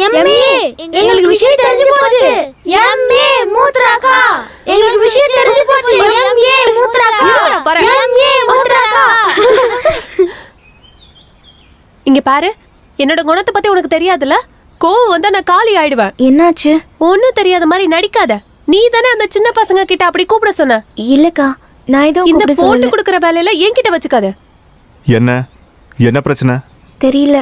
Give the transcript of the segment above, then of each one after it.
எங்களுக்கு விஷயம் தெரிஞ்சு போச்சு. எம்ஏ மூத்ராக்கா, எங்களுக்கு விஷயம் தெரிஞ்சு போச்சு. எம்ஏ மூத்ராக்கா, எம்ஏ மூத்ராக்கா. இங்க பாரு, என்னோட குணத்தை பத்தி உனக்கு தெரியாதுல்ல. கோவம் வந்தா நான் காலி ஆயிடுவேன். என்னாச்சு? ஒன்னும் தெரியாத மாதிரி நடிக்காத. நீ தானே அந்த சின்ன பசங்க கிட்ட அப்படி கூப்பிட சொன்ன. இல்லக்கா, நான் ஏதோ இந்த போட்டு குடுக்கற வேலையில என்கிட்ட வச்சுக்காத. என்ன பிரச்சனை தெரியல.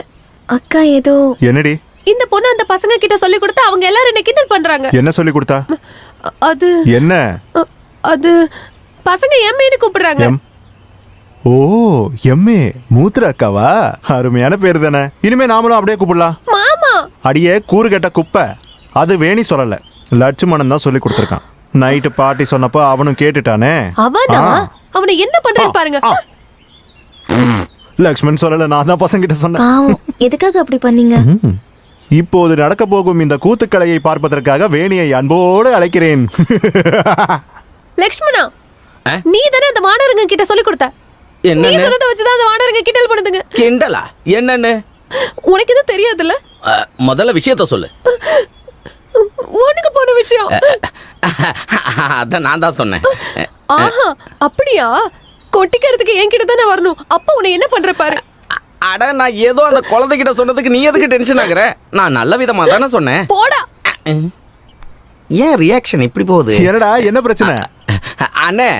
அக்கா ஏதோ. என்னடி? இந்த பொண்ணு அந்த பசங்க கிட்ட சொல்லி கொடுத்தா அவங்க எல்லாரும் என்ன கிண்டல் பண்றாங்க. என்ன சொல்லி கொடுத்தா? அது என்ன? அது பசங்க எம்ஏன்னு கூப்பிடுறாங்க. ஓ, எம்ஏ மூத்ரா அக்காவா? அருமையான பேர் தானே. இனிமே நாமளும் அப்படியே கூப்பிடலாம். மாமா அடியே கூறு கெட்ட குப்பை. அது வேணி சொல்லல, லட்சுமணன் தான் சொல்லி கொடுத்துருக்கான். நைட்டு பாட்டி சொன்னப்போ அவனும் கேட்டுட்டானே. அவனை என்ன பண்றேன்னு பாருங்க. லட்சுமணன் சொல்லல, நான் தான் பசங்க கிட்ட சொன்னேன். பாவம், எதுக்காக அப்படி பண்ணீங்க? இப்போது நடக்க போகும் இந்த கூத்துக்கலையை பார்ப்பதற்காக வேணியை அன்போடு அழைக்கிறேன். லட்சுமணா, நீ தானே அந்த வானரங்க கிட்ட சொல்லி கொடுத்த. நீ சொன்னதை வச்சுதான் அந்த வானரங்க கிண்டல் பண்ணுதுங்க. கிண்டலா? என்னன்னு உனக்கு இது தெரியாதுல்ல? முதல்ல விஷயத்த சொல்லு. உனக்கு போன விஷயம் அதான் நான் தான் சொன்னேன். ஆஹா, அப்படியா? கொட்டிக்கிறதுக்கு என்கிட்ட தானே வரணும். அப்ப உன்னை என்ன பண்ற பாரு. அட, நான் ஏதோ அந்த குழந்தைகிட்ட சொன்னதுக்கு நீ எதுக்கு டென்ஷன் ஆகுற? நான் நல்ல விதமா தானே சொன்னேன். போடா. ஏன் ரியாக்ஷன் இப்படி போகுது? என்னடா, என்ன பிரச்சனை? அண்ணே,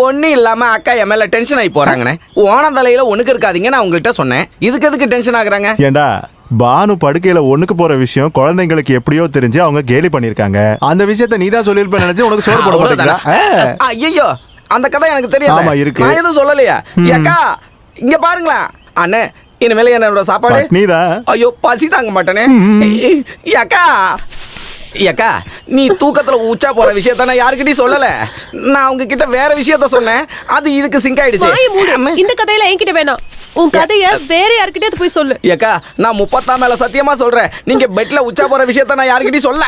ஒன்னும் இல்லாம அக்கா என் மேல டென்ஷன் ஆகி போறாங்கண்ணே. ஓன தலையில ஒண்ணுக்கு இருக்காதீங்க நான் உங்கள்கிட்ட சொன்னேன். இதுக்கு எதுக்கு டென்ஷன் ஆகுறாங்க? ஏண்டா, பானு படுக்கையில ஒண்ணுக்கு போற விஷயம் குழந்தைங்களுக்கு எப்படியோ தெரிஞ்சு அவங்க கேலி பண்ணிருக்காங்க. அந்த விஷயத்த நீதான் சொல்லிருப்ப நினைச்சு உனக்கு சோறு போட மாட்டீங்களா? ஐயோ, அந்த கதை எனக்கு தெரியாது. ஆமா, இருக்கு. நான் எதுவும் சொல்லலையா? அக்கா இங்க பாருங்களேன். அண்ணே, இனிமேல என்னோட சாப்பாடு நீதான். ஐயோ, பசி தாங்க மாட்டேனே. அக்கா அக்கா, நீ தூக்கத்துல உச்சா போற விஷயத்த நான் யாருக்கிட்டையும் சொல்லல. நான் அவங்க கிட்ட வேற விஷயத்த சொன்னேன். அது இதுக்கு சிங்க் ஆயிடுச்சு. இந்த கதையில என்கிட்ட வேணாம். உன் கதைய வேற யார்கிட்டயாவது போய் சொல்லு. அக்கா, நான் 30 மேல சத்தியமா சொல்றேன். நீங்க பெட்ல உச்சா போற விஷயத்த நான் யாருக்கிட்டையும் சொல்ல.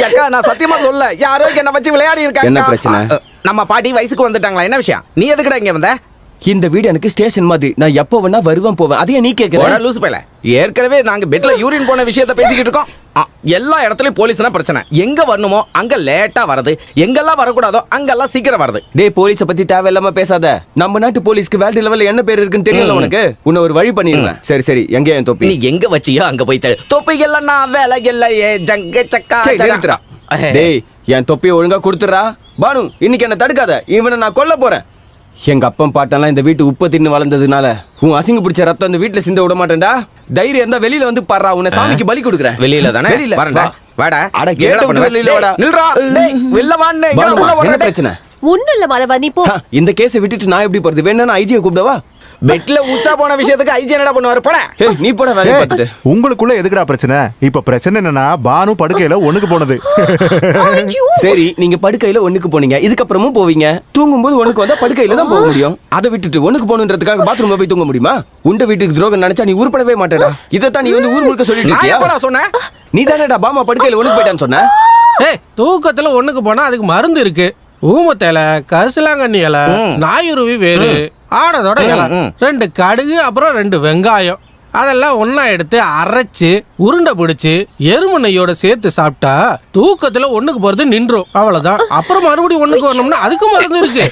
அக்கா, நான் சத்தியமா சொல்ல. யாரோ என்ன வச்சு விளையாடி இருக்காங்க. என்ன பிரச்சனை? நம்ம பாட்டி வயசுக்கு வந்துட்டாங்களா? என்ன விஷயம்? நீ எதுக்குடா இங்க வந்த? இந்த வீடு எனக்கு ஸ்டேஷன் மாதிரி. நான் எப்போ வேணா வருவேன் போவேன். அதையே நீ கேக்குற? லூசு பையல. ஏற்கனவே நாங்க பெட்ல யூரின் போன விஷயத்தை பேசிக்கிட்டு இருக்கோம். எல்லா இடத்துலயும் போலீஸ்னா பிரச்சனை. எங்க வரணுமோ அங்க லேட்டா வரது, எங்கெல்லாம் வரக்கூடாதோ அங்கெல்லாம் சீக்கிரம் வரது. டேய், போலீஸ பத்தி தேவையில்லாம பேசாத. நம்ம நாட்டு போலீஸ்க்கு வேர்ல்ட் லெவல்ல என்ன பேர் இருக்குன்னு தெரியல உனக்கு? உன்னை ஒரு வழி பண்ணிடுவேன். சரி சரி, எங்க என் தொப்பி? நீ எங்க வச்சியோ அங்க போய் தொப்பி எல்லாம் நான் வேலை இல்லையே ஜங்க சக்கா. டேய், என் தொப்பியை ஒழுங்கா கொடுத்துறா. பானு, இன்னைக்கு என்ன தடுக்காத. இவனை நான் கொல்ல போறேன். எங்க அப்பன் பாட்டெல்லாம் இந்த வீட்டு உப்ப தின்னு வளர்ந்ததுனால உன் அசிங்க பிடிச்ச ரத்தம் இந்த வீட்டுல சிந்த விட மாட்டேன்டா. தைரியம் இருந்தா வெளியில வந்து பாடுறா. உன்னை சாமிக்கு பலி கொடுக்குறேன். வெளியில தானே? வெளியில வாடா. அட, கேட்ட விட்டு வெளியில வாடா. நில்றா. டேய், வெளில வாண்ணே. என்ன பிரச்சனை? ஒண்ணும் இல்ல மாதவா, நீ போ. இந்த கேஸை விட்டுட்டு நான் எப்படி போறது? வேணா நான் ஐஜியை கூப்பிடவா? பெட்ல உச்சா போன விஷயத்துக்கு ஐஜி என்னடா பண்ணுவாரு? போட. நீ போட வேலைய பார்த்துட்டு. உங்களுக்குள்ள எதுக்குடா பிரச்சனை? இப்ப பிரச்சனை என்னன்னா, பானு படுக்கையில ஒண்ணுக்கு போனது. சரி, நீங்க படுக்கையில ஒண்ணுக்கு போனீங்க, இதுக்கப்புறமும் போவீங்க. தூங்கும்போது ஒண்ணுக்கு வந்தா படுக்கையில தான் போக முடியும். அதை விட்டுட்டு ஒண்ணுக்கு போகணுன்றதுக்காக பாத்ரூம்ல போய் தூங்க முடியுமா? உண்ட வீட்டுக்கு துரோகம் நினைச்சா நீ உருப்படவே மாட்டேடா. இதைத்தான் நீ வந்து ஊர் முழுக்க சொல்லிட்டு இருக்கியா? சொன்ன நீ தானேடா பாமா படுக்கையில ஒண்ணுக்கு போயிட்டான்னு சொன்ன. தூக்கத்துல ஒண்ணுக்கு போனா அதுக்கு மருந்து இருக்கு. ஊமத்தேலை, கரிசலாங்கண்ணி இலை, நாயுருவி வேறு, ஆடதோட இலை, 2 கடுகு, அப்புறம் 2 வெங்காயம், அதெல்லாம் ஒன்னா எடுத்து அரைச்சு உருண்டை பிடிச்சு எருமை நெய்யோட சேர்த்து சாப்பிட்டா தூக்கத்துல ஒண்ணுக்கு போறது நின்றும். அவ்வளவுதான். அப்புறம் மறுபடியும் ஒண்ணுக்கு வரணும்னா அதுக்கு மருந்து இருக்கு.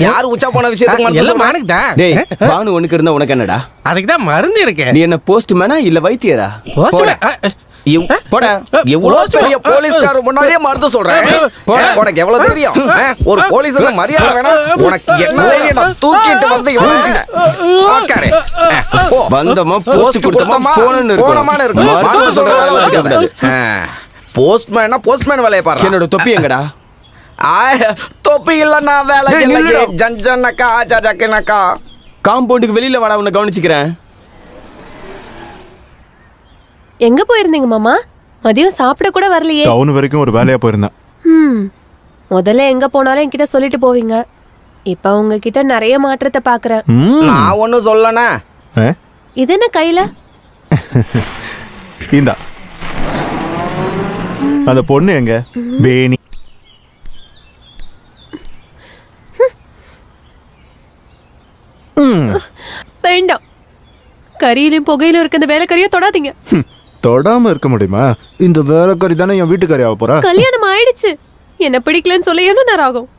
யாரு உச்சா போன விஷயத்துக்கு எல்லாம் எனக்கு தான். டேய், பானு ஒண்ணுக்கு இருந்தா உனக்கு என்னடா? அதுக்கு தான் மருந்து இருக்கு. நீ என்ன போஸ்ட்மேனா இல்ல வைத்தியரா? போலீஸ்காரர் முன்னாடியே மருந்து சொல்றேன். உனக்கு எவ்வளவு தெரியும்? ஒரு போலீஸ் மரியாதை வேணாம் உனக்கு? என்ன தூக்கிட்டு வந்து வந்தமா போஸ்ட் கொடுத்தமா போனன்னு இருக்கு. போஸ்ட்மேன் வேலையை பாரு. என்னோட தொப்பி எங்கடா? தொப்பி இல்லன்னா வேலை இல்லை. ஜஞ்சனக்கா ஜஜக்கனக்கா. காம்பவுண்டுக்கு வெளியில வாடா, உன்னை கவனிச்சுக்கிறேன். எங்க போயிருந்தீங்க மாமா? மதியம் சாப்பிட கூட வரலையே. டவுன் வரைக்கும் ஒரு வேலையா போயிருந்தேன். முதல்ல எங்க போனாலும் என்கிட்ட சொல்லிட்டு போவீங்க. இப்ப உங்ககிட்ட நிறைய மாற்றத்தை பாக்குறேன். நான் ஒன்னும் சொல்லனா. இது என்ன கையில? இந்தா. அந்த பொண்ணு எங்க? வேணி. வேண்டாம். கறியிலும் புகையிலும் இருக்க இந்த வேலைக்கறியை தொடாதீங்க. தொடாம இருக்க முடியுமா? இந்த வேலைக்காரி தானே என் வீட்டுக்காரி ஆக போறா. கல்யாணம் ஆயிடுச்சு, என்ன பிடிக்கலன்னு சொல்ல எவ்வளவு நேரம் ஆகும்?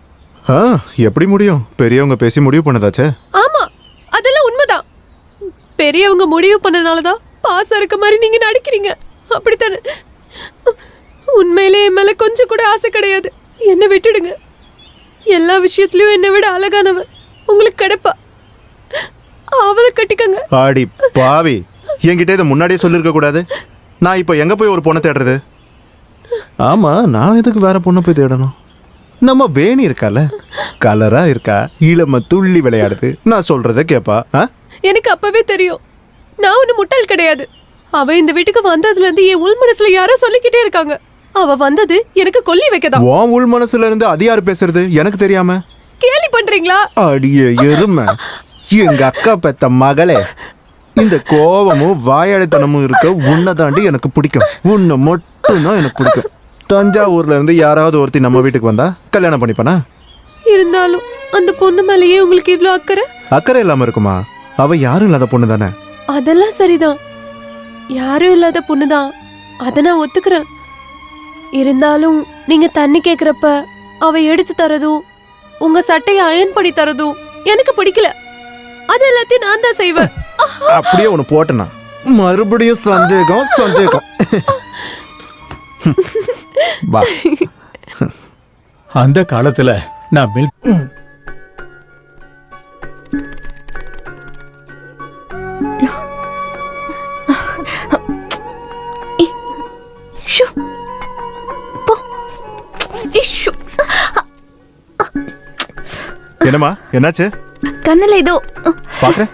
எப்படி முடியும்? பெரியவங்க பேசி முடிவு பண்ணதாச்சே. ஆமா, அதெல்லாம் உண்மைதான். பெரியவங்க முடிவு பண்ணனாலதான் பாசம் இருக்க மாதிரி நீங்க நடிக்கிறீங்க, அப்படித்தானே? உண்மையிலே என் மேல கொஞ்சம் கூட ஆசை கிடையாது. என்ன விட்டுடுங்க. எல்லா விஷயத்திலயும் என்னை விட அழகானவ உங்களுக்கு கிடைப்பா. அவளை கட்டிக்கங்க. ஆடி பாவி, என்கிட்ட இதை முன்னாடியே சொல்லிருக்க கூடாது. நான் இப்ப எங்க போய் ஒரு பொண்ணை தேடுறது? ஆமா, நான் எதுக்கு வேற பொண்ணை போய் தேடணும்? நம்ம வேணி இருக்கால, கலரா இருக்கா, இளம துள்ளி விளையாடுது, நான் சொல்றத கேப்பா. எனக்கு அப்பவே தெரியும், நான் ஒண்ணு முட்டாள் கிடையாது. அவ இந்த வீட்டுக்கு வந்ததுல இருந்து என் உள் மனசுல யாரோ சொல்லிக்கிட்டே இருக்காங்க. அவ வந்தது எனக்கு கொல்லி வைக்கதான். உன் உள் மனசுல இருந்து அது யாரு பேசுறது எனக்கு தெரியாம? கேலி பண்றீங்களா? அடியே எருமை, எங்க அக்கா பெத்த மகளே, இந்த கோவமும் வாயாடித்தனமும் இருக்க உன்னை தாண்டி எனக்கு பிடிக்கும். உன்னை மட்டும்தான் எனக்கு பிடிக்கும். தஞ்சாவூர்ல இருந்து யாராவது ஒருத்தி நம்ம வீட்டுக்கு வந்தா கல்யாணம் பண்ணிப்பானா? இருந்தாலும் அந்த பொண்ணு மேலேயே உங்களுக்கு இவ்ளோ அக்கறை? அக்கறை இல்லாம இருக்குமா? அவ யாரும் இல்லாத பொண்ணு தானே. அதெல்லாம் சரிதான், யாரும் இல்லாத பொண்ணுதான், அத நான் ஒத்துக்கிறேன். இருந்தாலும் நீங்க தண்ணி கேக்குறப்ப அவ எடுத்து தரதும் உங்க சட்டையை அயன் பண்ணி தரதும் எனக்கு பிடிக்கல. அது எல்லாத்தையும் நான் தான் செய்வேன். அப்படியே ஒண்ணு போட்டனா மறுபடியும் சந்தேகம் சந்தேகம். வா. அந்த காலத்துல நான் என்னம்மா, என்னாச்சு? கண்ணுல ஏதோ பாக்குற.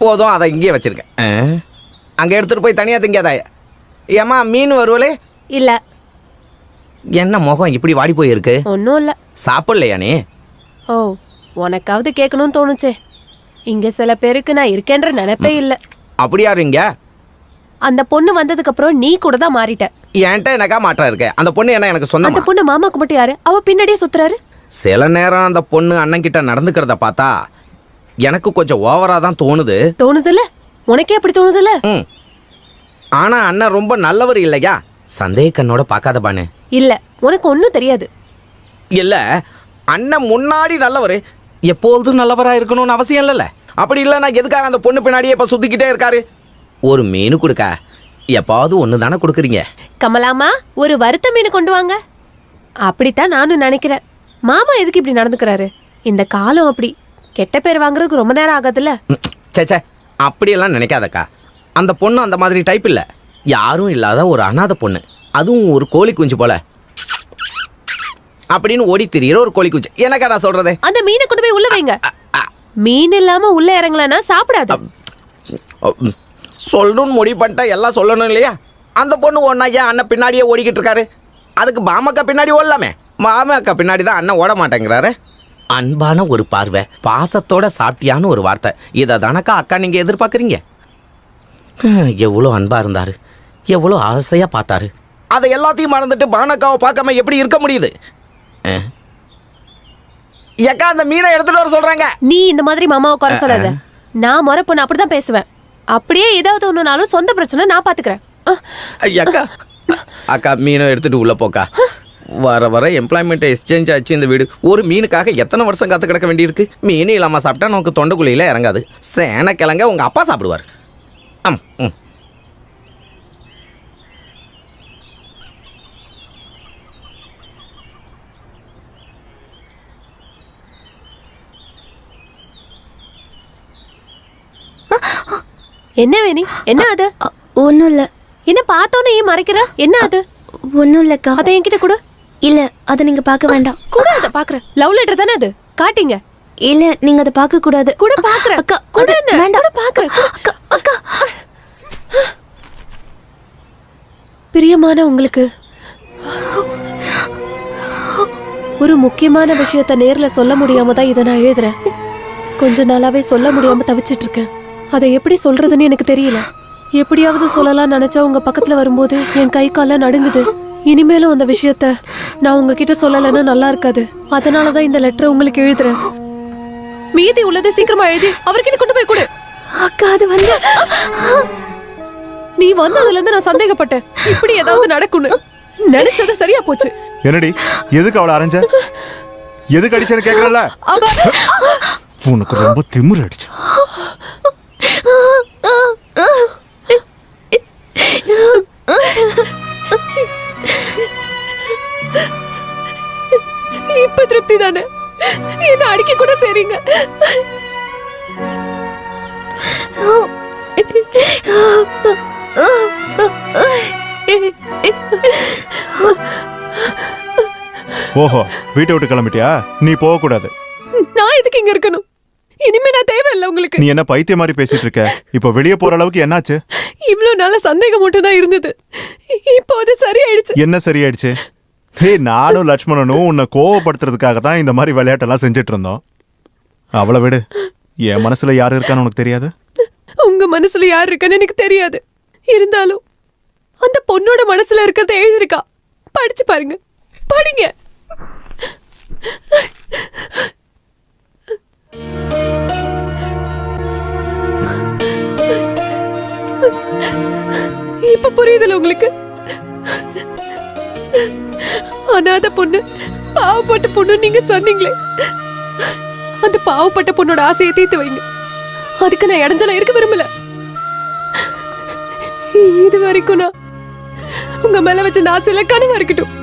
போதும், அதை இங்கேயே வச்சிருக்கேன். அங்க எடுத்துட்டு போய் தனியா திங்காதாய. ஏமா மீன் வருவலே? இல்ல. என்ன முகம் இப்படி வாடி போயிருக்கு? ஒன்னும் இல்ல. சாப்பிடலையா நீ? ஓ, உனக்காவது கேட்கணும்னு தோணுச்சே. இங்க சில பேருக்கு நான் இருக்கேன்ற நினைப்பே இல்ல. அப்படியா இருங்க? அந்த பொண்ணு வந்ததுக்கு அப்புறம் நீ கூட தான் மாறிட்ட. என்கிட்ட எனக்கா மாற்றம் இருக்க? அந்த பொண்ணு என்ன எனக்கு சொந்தமா? அந்த பொண்ணு மாமாக்கு மட்டும் யாரு? அவ பின்னாடியே சுத்துறாரு. சில நேரம் அந்த பொண்ணு அண்ணன் கிட்ட நடந்துக்கிறத பார்த்தா எனக்கு கொஞ்சம் ஓவரா தான் தோணுது. தோணுதுல? உனக்கே அப்படி தோணுதுல? ஆனா அண்ணன் ரொம்ப நல்லவர் இல்லையா? சந்தேக கண்ணோட பார்க்காத பானு. இல்ல, உனக்கு ஒன்னும் தெரியாது. இல்ல, அண்ணன் முன்னாடி நல்லவர், எப்போதும் நல்லவரா இருக்கணும்னு அவசியம் இல்லைல்ல. அப்படி இல்லை, நான் எதுக்காக அந்த பொண்ணு பின்னாடியே இப்ப சுத்திக்கிட்டே இருக்காரு? ஒரு மீன் கொடுக்க எப்பாவது ஒன்று தானே கொடுக்குறீங்க. கமலாமா, ஒரு வறுத்த மீன் கொண்டு வாங்க. அப்படித்தான் நானும் நினைக்கிறேன். மாமா எதுக்கு இப்படி நடந்துக்கிறாரு? இந்த காலம் அப்படி. கெட்ட பேர் வாங்குறதுக்கு ரொம்ப நேரம் ஆகாதுல்ல. சேச்சே, அப்படியெல்லாம் நினைக்காதக்கா. அந்த பொண்ணு அந்த மாதிரி டைப் இல்லை. யாரும் இல்லாத ஒரு அனாதை பொண்ணு, அதுவும் ஒரு கோழி குஞ்சு போல அப்படின்னு ஓடி திரியிற ஒரு கோழி குஞ்சு. எனக்கா நான் சொல்றது? அந்த மீனை கொண்டு போய் உள்ள வைங்க. மீன் இல்லாம உள்ள இறங்கலன்னா சாப்பிடாது. சொல்லணும்னு முடிவு பண்ணிட்டா எல்லாம் சொல்லணும் இல்லையா? அந்த பொண்ணு ஒன்னா ஏன் அண்ணன் பின்னாடியே ஓடிக்கிட்டு இருக்காரு? அதுக்கு மாமக்கா பின்னாடி ஓடலாமே. மாமக்கா பின்னாடி தான் அண்ணன் ஓட மாட்டேங்கிறாரு. அன்பான ஒரு பார்வை, பாசத்தோட சாப்பிட்டியான்னு ஒரு வார்த்தை, இதை தானக்கா அக்கா நீங்க எதிர்பார்க்குறீங்க? எவ்வளோ அன்பா இருந்தாரு, எவ்வளோ ஆசையா பார்த்தாரு. அதை எல்லாத்தையும் மறந்துட்டு பானக்காவை பார்க்காம எப்படி இருக்க முடியுது? ஏக்கா, அந்த மீனை எடுத்துட்டு வர சொல்றாங்க. நீ இந்த மாதிரி மாமாவை குறை சொல்லாத. நான் முறை பொண்ணு அப்படிதான் பேசுவேன். அப்படியே ஏதாவது ஒண்ணுனாலும் சொந்த பிரச்சனை நான் பாத்துக்கிறேன். அக்கா, அக்கா மீனை எடுத்துட்டு உள்ள போக்கா. வர வர எம்ப்ளாய்மெண்ட் எக்ஸ்சேஞ்ச் ஆச்சு இந்த வீடு. ஒரு மீனுக்காக எத்தனை வருஷம் காத்து கிடக்க வேண்டியிருக்கு? மீன் இல்லாமல் சாப்பிட்டா நமக்கு தொண்டைக்குழியில இறங்காது. சேனக்கிழங்க உங்க அப்பா சாப்பிடுவார். என்ன வேணி? என்ன அது? ஒன்றும் இல்லை. என்ன பார்த்தோன்னே ஏன் மறைக்கிற? என்ன அது? ஒன்றும் இல்லைக்கா. அதை என்கிட்ட கொடு. இல்லை, அதை நீங்கள் பார்க்க வேண்டாம். கூட அதை பார்க்குறேன். லவ் லெட்டர் தானே அது? காட்டிங்க. இல்லை, நீங்கள் அதை பார்க்கக்கூடாது. கூட பார்க்குறேன். அக்கா, கூட வேண்டாம். கூட பார்க்குறேன். அக்கா, அக்கா. பிரியமான உங்களுக்கு ஒரு முக்கியமான விஷயத்தை நேர்ல சொல்ல முடியாம தான் இதை நான் எழுதுறேன். கொஞ்ச நாளாவே சொல்ல முடியாம தவிச்சிட்டு இருக்கேன். அதை எப்படி சொல்றதுன்னு எனக்கு தெரியல. எப்படியாவது சொல்லலாம் நினைச்சா உங்க பக்கத்துல வரும்போது என் கை கால நடுங்குது. இனிமேலும் அந்த விஷயத்த நான் உங்ககிட்ட சொல்லலைன்னா நல்லா இருக்காது. அதனாலதான் இந்த லெட்டரை உங்களுக்கு எழுதுறேன். மீதி உள்ளதை சீக்கிரமா எழுதி அவர்கிட்ட கொண்டு போய் கொடு. அக்கா அது வந்து நீ வந்ததுல இருந்து நான் சந்தேகப்பட்டேன் இப்படி ஏதாவது நடக்கும்னு. நினைச்சது சரியா போச்சு. என்னடி எதுக்கு அவளை அரைஞ்ச? எதுக்கு அடிச்சேன்னு கேக்குறல? உனக்கு ரொம்ப திமிரு அடிச்சு. இப்ப திருப்தி தானே? என்ன அடிக்க கூட சரிங்க. ஓஹோ, வீட்டை விட்டு கிளம்பிட்டியா? நீ போக கூடாது. நான் எதுக்கு இங்க இருக்கணும்? இனிமே நான் தேவையில்லை உங்களுக்கு. நீ என்ன பைத்திய மாதிரி பேசிட்டு இருக்க? இப்ப வெளியே போற அளவுக்கு என்னாச்சு? இவ்வளவு நாள சந்தேகம் மட்டும் தான் இருந்தது. இப்போ அது சரியாயிடுச்சு. என்ன சரியாயிடுச்சு? ஹே, நானும் லட்சுமணனும் உன்னை கோவப்படுத்துறதுக்காக தான் இந்த மாதிரி விளையாட்டெல்லாம் செஞ்சுட்டு இருந்தோம். அவளை விடு. என் மனசுல யாரு இருக்கான்னு உனக்கு தெரியாது? உங்க மனசுல யார் இருக்கான்னு எனக்கு தெரியாது. இருந்தாலும் அந்த பொண்ணோட மனசுல இருக்கிறத எழுதிருக்கா. படிச்சு பாருங்க. படிங்க. இப்ப புரியுதுல உங்களுக்கு? அனாதை பொண்ணு, பாவப்பட்ட பொண்ணு நீங்க சொன்னீங்களே, அந்த பாவப்பட்ட பொண்ணோட ஆசையை தீர்த்து வைங்க. அதுக்கு நான் இடைஞ்சல இருக்க விரும்பல. இது வரைக்கும் நான் உங்க மேல வச்ச இந்த ஆசையில கனவா இருக்கட்டும்.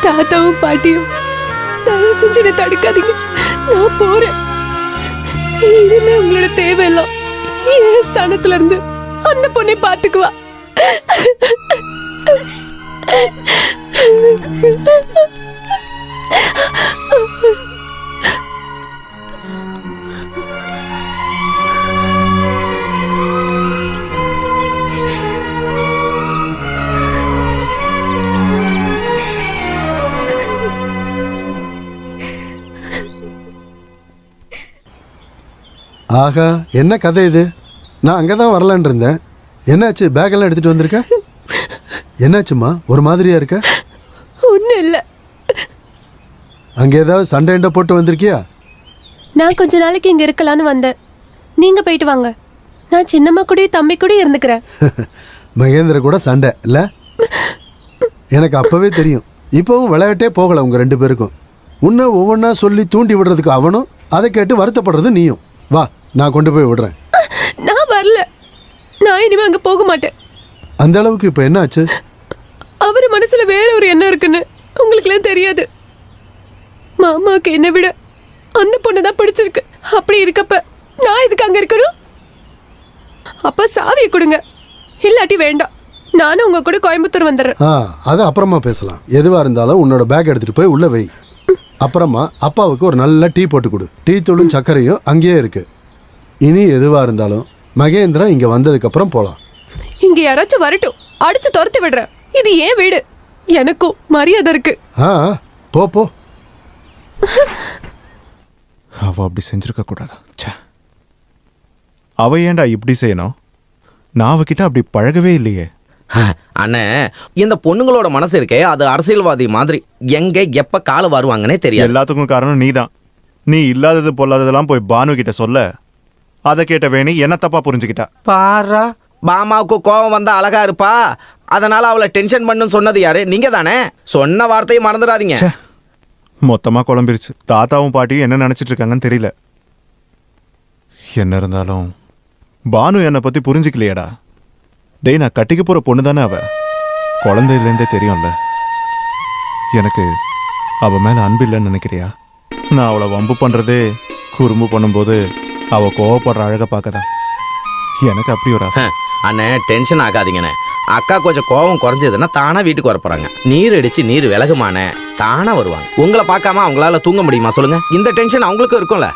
தாத்தாவும் பாட்டியும் தயவு செஞ்சு என்னை தடுக்காதீங்க. நான் போறேன். இனிமே உங்களோட தேவையெல்லாம் என் ஸ்தானத்துல இருந்து அந்த பொண்ணை பாத்துக்குவா. ஆகா, என்ன கதை இது? நான் அங்கே தான் வரலான் இருந்தேன். என்னாச்சு? பேக்கெல்லாம் எடுத்துகிட்டு வந்திருக்க? என்னாச்சுமா ஒரு மாதிரியா இருக்க? ஒன்றும் இல்லை. அங்கே ஏதாவது சண்டை போட்டு வந்திருக்கியா? நான் கொஞ்ச நாளைக்கு இங்கே இருக்கலான்னு வந்தேன். நீங்கள் போயிட்டு வாங்க. நான் சின்னம்மா கூடயும் தம்பி கூட இருந்துக்கிறேன். மகேந்திர கூட சண்டை இல்லை? எனக்கு அப்போவே தெரியும். இப்போவும் விளையாட்டே போகலை உங்கள் ரெண்டு பேருக்கும். உன்னை ஒவ்வொன்றா சொல்லி தூண்டி விடுறதுக்கு அவனும், அதை கேட்டு வருத்தப்படுறது நீயும். வா, நான் கொண்டு போய் விடுறேன். நான் வரல. நான் இனிமே அங்கே போக மாட்டேன். அந்த அளவுக்கு இப்போ என்ன ஆச்சு? அவர் மனசுல வேற ஒரு எண்ணம் இருக்குன்னு உங்களுக்குலாம் தெரியாது. மாமாவுக்கு என்னை விட அந்த பொண்ணு தான் பிடிச்சிருக்கு. அப்படி இருக்கப்ப நான் இதுக்கு அங்க இருக்கணும்? அப்ப சாவியை கொடுங்க, இல்லாட்டி வேண்டாம். நானும் உங்க கூட கோயம்புத்தூர் வந்துடுறேன். அது அப்புறமா பேசலாம். எதுவாக இருந்தாலும் உன்னோட பேக் எடுத்துகிட்டு போய் உள்ளே வை. அப்புறமா அப்பாவுக்கு ஒரு நல்ல டீ போட்டு கொடு. டீ தூளும் சர்க்கரையும் அங்கேயே இருக்கு. இனி எதுவாக இருந்தாலும் மகேந்திரா இங்கே வந்ததுக்கப்புறம் போகலாம். இங்க யாராச்சும் வரட்டும், அடிச்சு துரத்தி விடுறேன். இது ஏன் வீடு, எனக்கும் மரியாதை இருக்கு. போ போ. அவ அப்படி செஞ்சிருக்க கூடாது. அவ ஏன்டா இப்படி செய்யணும்? நான் அவகிட்ட அப்படி பழகவே இல்லையே. அண்ணே, இந்த பொண்ணுங்களோட மனசு இருக்கே, அது அரசியல்வாதி மாதிரி. எங்க எப்ப கால வருவாங்கன்னே தெரியாது. எல்லாத்துக்கும் காரணம் நீதான். நீ இல்லாதது பொல்லாததெல்லாம் போய் பானு கிட்ட சொல்ல, அதை கேட்ட வேணி என்ன தப்பா புரிஞ்சுக்கிட்டா. பாரா, பாமாவுக்கு கோபம் வந்தா அழகா இருப்பா, அதனால அவளை டென்ஷன் பண்ணுன்னு சொன்னது யாரு? நீங்க தானே. சொன்ன வார்த்தையை மறந்துடாதீங்க. மொத்தமா குழம்பிருச்சு. தாத்தாவும் பாட்டியும் என்ன நினைச்சிட்டு இருக்காங்கன்னு தெரியல. என்ன இருந்தாலும் பானு என்னை பத்தி புரிஞ்சுக்கலையடா. டேய், நான் கட்டிக்க போற பொண்ணு தானே அவ. குழந்தையிலேருந்தே தெரியும்ல. எனக்கு அவ மேல அன்பு இல்லைன்னு நினைக்கிறியா? நான் அவளை வம்பு பண்றதே, குறும்பு பண்ணும்போது அவ கோவப்படுற அழகை பார்க்கதான். எனக்கு அப்படி ஒரு ஆசை. அண்ணே, டென்ஷன் ஆகாதீங்கண்ணே. அக்கா கொஞ்சம் கோபம் குறைஞ்சதுன்னா தானா வீட்டுக்கு வர போறாங்க. நீர் அடிச்சு நீர் விலகுமானே, தானா வருவாங்க. உங்களை பார்க்காம அவங்களால தூங்க முடியுமா சொல்லுங்க? இந்த டென்ஷன் அவங்களுக்கும் இருக்கும்ல.